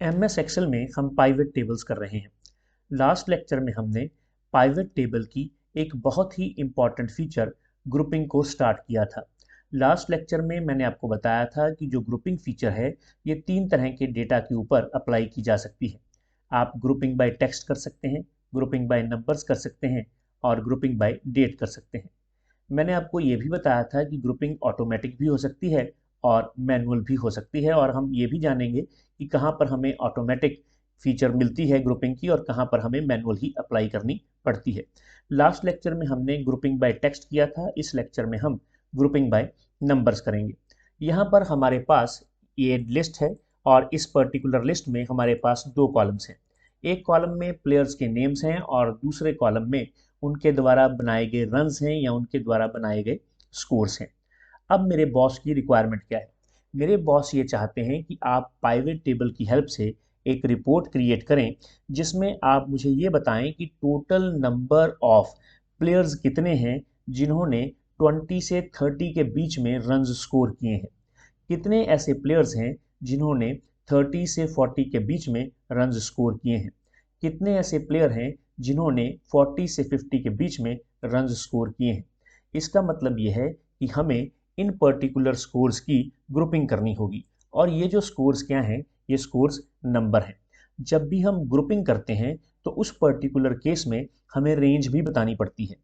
MS Excel में हम pivot tables कर रहे हैं। लास्ट लेक्चर में हमने पाइवट टेबल की एक बहुत ही इम्पॉर्टेंट फीचर ग्रुपिंग को स्टार्ट किया था। लास्ट लेक्चर में मैंने आपको बताया था कि जो ग्रुपिंग फीचर है ये 3 तरह के डेटा के ऊपर अप्लाई की जा सकती है। आप ग्रुपिंग बाय टेक्स्ट कर सकते हैं, ग्रुपिंग बाय नंबर्स कर सकते हैं और ग्रुपिंग बाय डेट कर सकते हैं। मैंने आपको ये भी बताया था कि ग्रुपिंग ऑटोमेटिक भी हो सकती है और मैनुअल भी हो सकती है, और हम ये भी जानेंगे कि कहाँ पर हमें ऑटोमेटिक फीचर मिलती है ग्रुपिंग की और कहाँ पर हमें मैनुअल ही अप्लाई करनी पड़ती है। लास्ट लेक्चर में हमने ग्रुपिंग बाय टेक्स्ट किया था, इस लेक्चर में हम ग्रुपिंग बाय नंबर्स करेंगे। यहाँ पर हमारे पास ये लिस्ट है और इस पर्टिकुलर लिस्ट में हमारे पास 2 कॉलम्स हैं। एक कॉलम में प्लेयर्स के नेम्स हैं और दूसरे कॉलम में उनके द्वारा बनाए गए रन्स हैं या उनके द्वारा बनाए गए स्कोर्स हैं। अब मेरे बॉस की रिक्वायरमेंट क्या है? मेरे बॉस ये चाहते हैं कि आप पाइवट टेबल की हेल्प से एक रिपोर्ट क्रिएट करें जिसमें आप मुझे ये बताएं कि टोटल नंबर ऑफ प्लेयर्स कितने हैं जिन्होंने 20 से 30 के बीच में रन्स स्कोर किए हैं। कितने ऐसे प्लेयर्स हैं जिन्होंने 30 से 40 के बीच में रन्स स्कोर किए हैं। कितने ऐसे प्लेयर हैं जिन्होंने 40 से 50 के बीच में रन्स स्कोर किए हैं। इसका मतलब ये है कि हमें इन पर्टिकुलर स्कोर्स की ग्रुपिंग करनी होगी, और ये जो स्कोर्स क्या हैं, ये स्कोर्स नंबर हैं। जब भी हम ग्रुपिंग करते हैं तो उस पर्टिकुलर केस में हमें रेंज भी बतानी पड़ती है।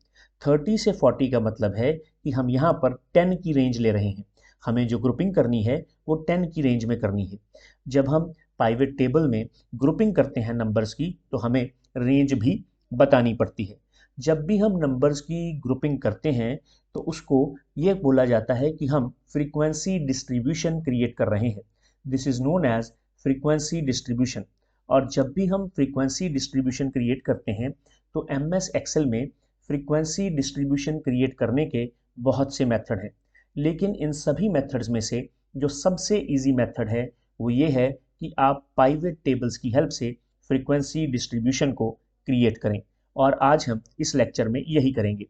30 से 40 का मतलब है कि हम यहाँ पर 10 की रेंज ले रहे हैं। हमें जो ग्रुपिंग करनी है वो 10 की रेंज में करनी है। जब हम पाइवट टेबल में ग्रुपिंग करते हैं नंबर्स की तो हमें रेंज भी बतानी पड़ती है। जब भी हम नंबर्स की ग्रुपिंग करते हैं तो उसको ये बोला जाता है कि हम फ्रीक्वेंसी डिस्ट्रीब्यूशन क्रिएट कर रहे हैं। This is known as frequency distribution. और जब भी हम फ्रीक्वेंसी डिस्ट्रीब्यूशन क्रिएट करते हैं तो MS एक्सेल में फ्रीक्वेंसी डिस्ट्रीब्यूशन क्रिएट करने के बहुत से मेथड हैं, लेकिन इन सभी मेथड्स में से जो सबसे इजी मेथड है वो ये है कि आप पाइवट टेबल्स की हेल्प से फ्रीक्वेंसी डिस्ट्रीब्यूशन को क्रिएट करें, और आज हम इस लेक्चर में यही करेंगे।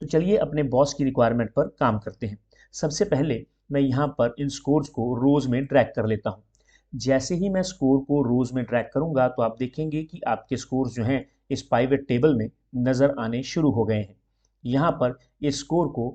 तो चलिए अपने बॉस की रिक्वायरमेंट पर काम करते हैं। सबसे पहले मैं यहाँ पर इन स्कोर्स को रोज में ट्रैक कर लेता हूँ। जैसे ही मैं स्कोर को रोज में ट्रैक करूंगा तो आप देखेंगे कि आपके स्कोर्स जो हैं इस पाइवट टेबल में नज़र आने शुरू हो गए हैं। यहाँ पर इस स्कोर को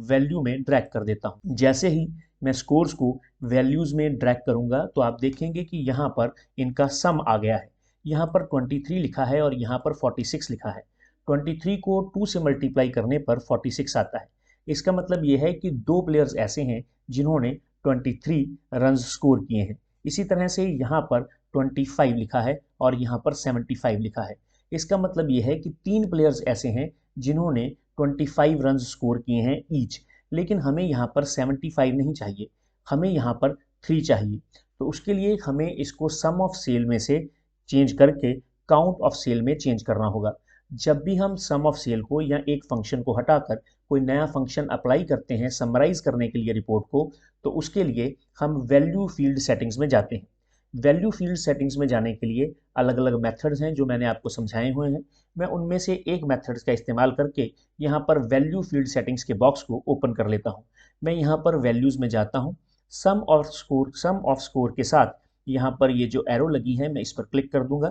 वैल्यू में ड्रैग कर देता हूँ। जैसे ही मैं स्कोर्स को वैल्यूज़ में ड्रैग करूँगा तो आप देखेंगे कि यहाँ पर इनका सम आ गया है। यहाँ पर 23 लिखा है और यहाँ पर 46 लिखा है। 23 को 2 से मल्टीप्लाई करने पर 46 आता है। इसका मतलब ये है कि 2 प्लेयर्स ऐसे हैं जिन्होंने 23 रन स्कोर किए हैं। इसी तरह से यहाँ पर 25 लिखा है और यहाँ पर 75 लिखा है। इसका मतलब ये है कि 3 प्लेयर्स ऐसे हैं जिन्होंने 25 रन स्कोर किए हैं ईच। लेकिन हमें यहाँ पर 75 नहीं चाहिए, हमें यहाँ पर 3 चाहिए। तो उसके लिए हमें इसको सम ऑफ सेल में से चेंज करके काउंट ऑफ सेल में चेंज करना होगा। जब भी हम सम ऑफ सेल को या एक फंक्शन को हटाकर कोई नया फंक्शन अप्लाई करते हैं समराइज करने के लिए रिपोर्ट को, तो उसके लिए हम वैल्यू फील्ड सेटिंग्स में जाते हैं। वैल्यू फील्ड सेटिंग्स में जाने के लिए अलग अलग मेथड्स हैं जो मैंने आपको समझाए हुए हैं। मैं उनमें से एक मेथड्स का इस्तेमाल करके यहाँ पर वैल्यू फील्ड सेटिंग्स के बॉक्स को ओपन कर लेता हूँ। मैं यहाँ पर वैल्यूज़ में जाता हूँ। सम ऑफ स्कोर के साथ यहाँ पर ये जो एरो लगी है मैं इस पर क्लिक कर दूंगा।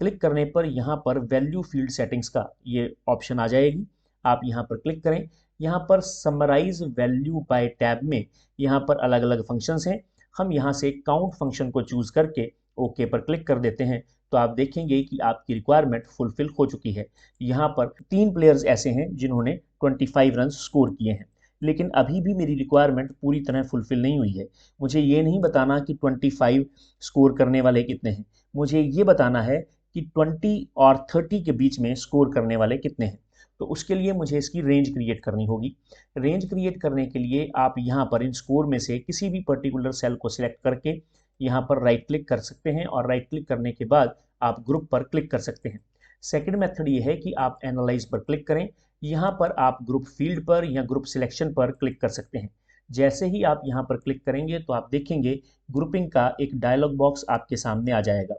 क्लिक करने पर यहाँ पर वैल्यू फील्ड सेटिंग्स का ये ऑप्शन आ जाएगी। आप यहाँ पर क्लिक करें। यहाँ पर समराइज वैल्यू बाय टैब में यहाँ पर अलग अलग फंक्शंस हैं। हम यहाँ से काउंट फंक्शन को चूज करके ओके पर क्लिक कर देते हैं तो आप देखेंगे कि आपकी रिक्वायरमेंट फुलफिल हो चुकी है। यहाँ पर 3 प्लेयर्स ऐसे हैं जिन्होंने 25 रन स्कोर किए हैं, लेकिन अभी भी मेरी रिक्वायरमेंट पूरी तरह फुलफिल नहीं हुई है। मुझे ये नहीं बताना कि 25 स्कोर करने वाले कितने हैं, मुझे ये बताना है कि 20 और 30 के बीच में स्कोर करने वाले कितने हैं। तो उसके लिए मुझे इसकी रेंज क्रिएट करनी होगी। रेंज क्रिएट करने के लिए आप यहाँ पर इन स्कोर में से किसी भी पर्टिकुलर सेल को सिलेक्ट करके यहाँ पर राइट क्लिक कर सकते हैं, और राइट क्लिक करने के बाद आप ग्रुप पर क्लिक कर सकते हैं। सेकंड मेथड ये है कि आप एनालाइज पर क्लिक करें। यहाँ पर आप ग्रुप फील्ड पर या ग्रुप सिलेक्शन पर क्लिक कर सकते हैं। जैसे ही आप यहाँ पर क्लिक करेंगे तो आप देखेंगे ग्रुपिंग का एक डायलॉग बॉक्स आपके सामने आ जाएगा।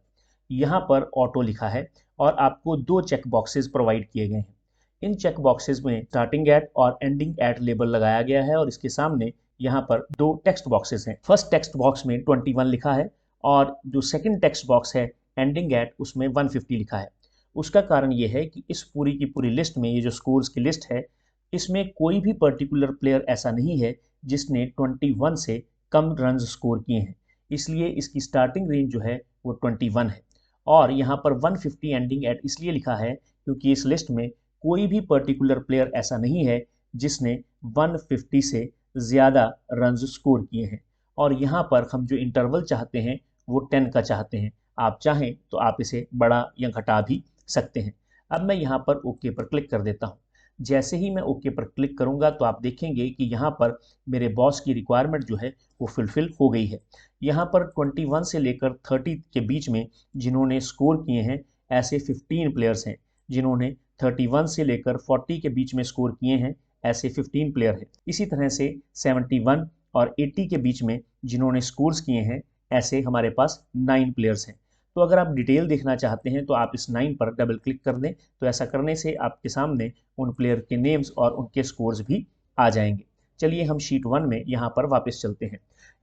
यहाँ पर ऑटो लिखा है और आपको 2 चेक बॉक्सेस प्रोवाइड किए गए हैं। इन चेक बॉक्सेस में स्टार्टिंग एट और एंडिंग एट लेबल लगाया गया है और इसके सामने यहाँ पर 2 टेक्स्ट बॉक्सेस हैं। फर्स्ट टेक्स्ट बॉक्स में 21 लिखा है और जो सेकंड टेक्स्ट बॉक्स है एंडिंग एट, उसमें 150 लिखा है। उसका कारण ये है कि इस पूरी की पूरी लिस्ट में, ये जो स्कोर्स की लिस्ट है, इसमें कोई भी पर्टिकुलर प्लेयर ऐसा नहीं है जिसने 21 से कम रन स्कोर किए हैं, इसलिए इसकी स्टार्टिंग रेंज जो है वो 21 है। और यहाँ पर 150 एंडिंग एट इसलिए लिखा है क्योंकि इस लिस्ट में कोई भी पर्टिकुलर प्लेयर ऐसा नहीं है जिसने 150 से ज़्यादा रन स्कोर किए हैं। और यहाँ पर हम जो इंटरवल चाहते हैं वो 10 का चाहते हैं। आप चाहें तो आप इसे बढ़ा या घटा भी सकते हैं। अब मैं यहाँ पर ओके पर क्लिक कर देता हूँ। जैसे ही मैं ओके पर क्लिक करूँगा तो आप देखेंगे कि यहाँ पर मेरे बॉस की रिक्वायरमेंट जो है वो फुलफिल हो गई है। यहाँ पर 21 से लेकर 30 के बीच में जिन्होंने स्कोर किए हैं ऐसे 15 प्लेयर्स हैं। जिन्होंने 31 से लेकर 40 के बीच में स्कोर किए हैं ऐसे 15 प्लेयर हैं। इसी तरह से 71 और 80 के बीच में जिन्होंने स्कोर्स किए हैं ऐसे हमारे पास 9 प्लेयर्स हैं। तो अगर आप डिटेल देखना चाहते हैं तो आप इस 9 पर डबल क्लिक कर दें, तो ऐसा करने से आपके सामने उन प्लेयर के नेम्स और उनके स्कोर्स भी आ जाएंगे। चलिए हम शीट 1 में यहाँ पर वापस चलते हैं।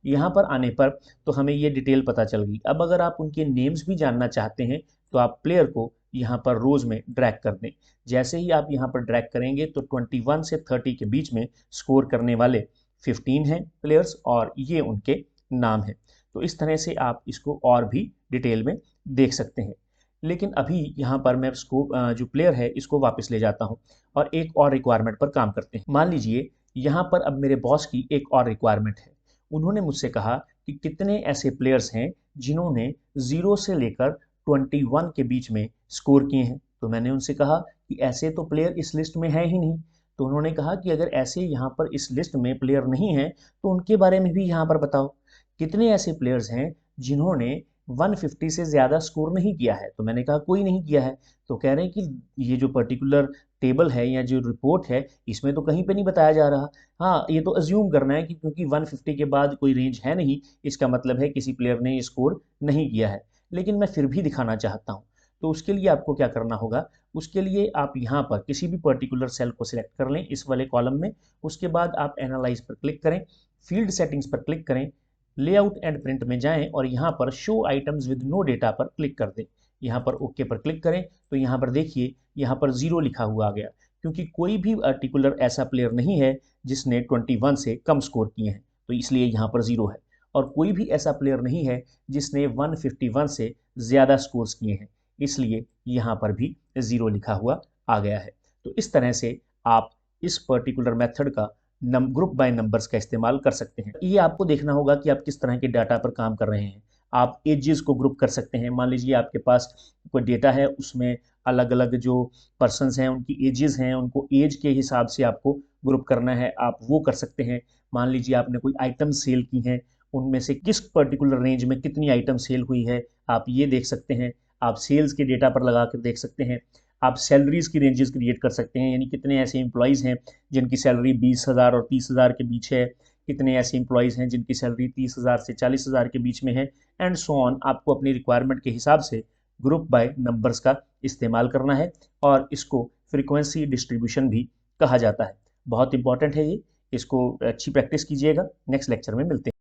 यहाँ पर आने पर तो हमें ये डिटेल पता चल गई। अब अगर आप उनके नेम्स भी जानना चाहते हैं तो आप प्लेयर को यहाँ पर रोज में ड्रैग कर दें। जैसे ही आप यहाँ पर ड्रैग करेंगे तो 21 से 30 के बीच में स्कोर करने वाले 15 हैं प्लेयर्स और ये उनके नाम हैं। तो इस तरह से आप इसको और भी डिटेल में देख सकते हैं। लेकिन अभी यहाँ पर मैं इसको जो प्लेयर है इसको वापस ले जाता हूँ और एक और रिक्वायरमेंट पर काम करते हैं। मान लीजिए यहाँ पर अब मेरे बॉस की एक और रिक्वायरमेंट है। उन्होंने मुझसे कहा कि कितने ऐसे प्लेयर्स हैं जिन्होंने 0 से लेकर 21 के बीच में स्कोर किए हैं। तो मैंने उनसे कहा कि ऐसे तो प्लेयर इस लिस्ट में है ही नहीं। तो उन्होंने कहा कि अगर ऐसे यहाँ पर इस लिस्ट में प्लेयर नहीं है तो उनके बारे में भी यहाँ पर बताओ। कितने ऐसे प्लेयर्स हैं जिन्होंने 150 से ज़्यादा स्कोर नहीं किया है। तो मैंने कहा कोई नहीं किया है। तो कह रहे हैं कि ये जो पर्टिकुलर टेबल है या जो रिपोर्ट है इसमें तो कहीं पे नहीं बताया जा रहा। हाँ, ये तो अज्यूम करना है कि क्योंकि 150 के बाद कोई रेंज है नहीं, इसका मतलब है किसी प्लेयर ने ये स्कोर नहीं किया है। लेकिन मैं फिर भी दिखाना चाहता हूँ। तो उसके लिए आपको क्या करना होगा, उसके लिए आप यहाँ पर किसी भी पर्टिकुलर सेल को सिलेक्ट कर लें इस वाले कॉलम में। उसके बाद आप एनालाइज पर क्लिक करें, फील्ड सेटिंग्स पर क्लिक करें, लेआउट एंड प्रिंट में जाएं और यहाँ पर show items with no data पर क्लिक कर दें। यहाँ पर ओके पर क्लिक करें तो यहाँ पर देखिए यहाँ पर 0 लिखा हुआ आ गया, क्योंकि कोई भी पर्टिकुलर ऐसा प्लेयर नहीं है जिसने 21 से कम स्कोर किए हैं, तो इसलिए यहाँ पर 0 है। और कोई भी ऐसा प्लेयर नहीं है जिसने 151 से ज़्यादा स्कोर्स किए हैं, इसलिए यहाँ पर भी 0 लिखा हुआ आ गया है। तो इस तरह से आप इस पर्टिकुलर मेथड का ग्रुप बाय नंबर्स का इस्तेमाल कर सकते हैं। ये आपको देखना होगा कि आप किस तरह के डाटा पर काम कर रहे हैं। आप एजेस को ग्रुप कर सकते हैं। मान लीजिए आपके पास कोई डेटा है, उसमें अलग अलग जो पर्सन्स हैं उनकी एजेस हैं, उनको एज के हिसाब से आपको ग्रुप करना है, आप वो कर सकते हैं। मान लीजिए आपने कोई आइटम सेल की हैं, उनमें से किस पर्टिकुलर रेंज में कितनी आइटम सेल हुई है आप ये देख सकते हैं। आप सेल्स के डेटा पर लगा कर देख सकते हैं। आप सैलरीज की रेंजेस क्रिएट कर सकते हैं, यानी कितने ऐसे एम्प्लॉयज़ हैं जिनकी सैलरी 20,000 और 30,000 के बीच है, कितने ऐसे एम्प्लॉयज़ हैं जिनकी सैलरी 30,000 से 40,000 के बीच में है, एंड सो ऑन। आपको अपनी रिक्वायरमेंट के हिसाब से ग्रुप बाय नंबर्स का इस्तेमाल करना है और इसको फ्रीक्वेंसी डिस्ट्रीब्यूशन भी कहा जाता है। बहुत इंपॉर्टेंट है ये, इसको अच्छी प्रैक्टिस कीजिएगा। नेक्स्ट लेक्चर में मिलते हैं।